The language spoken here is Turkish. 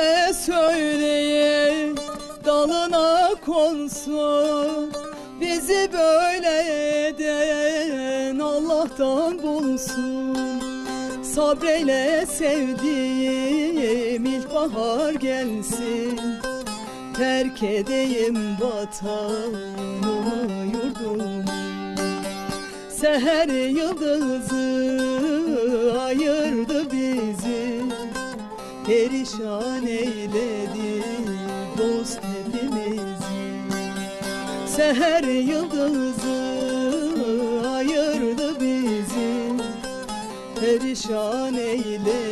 söyleye söyleye dalına konsun. Bizi böyle eden Allah'tan bulsun. Sabreyle sevdiğim ilkbahar gelsin. Terk edeyim vatanımı yurdumu. Seher yıldızı ayırdı bizi, perişan eyledi dost hepimizi. Seher yıldızı ayırdı bizi, perişan eyledi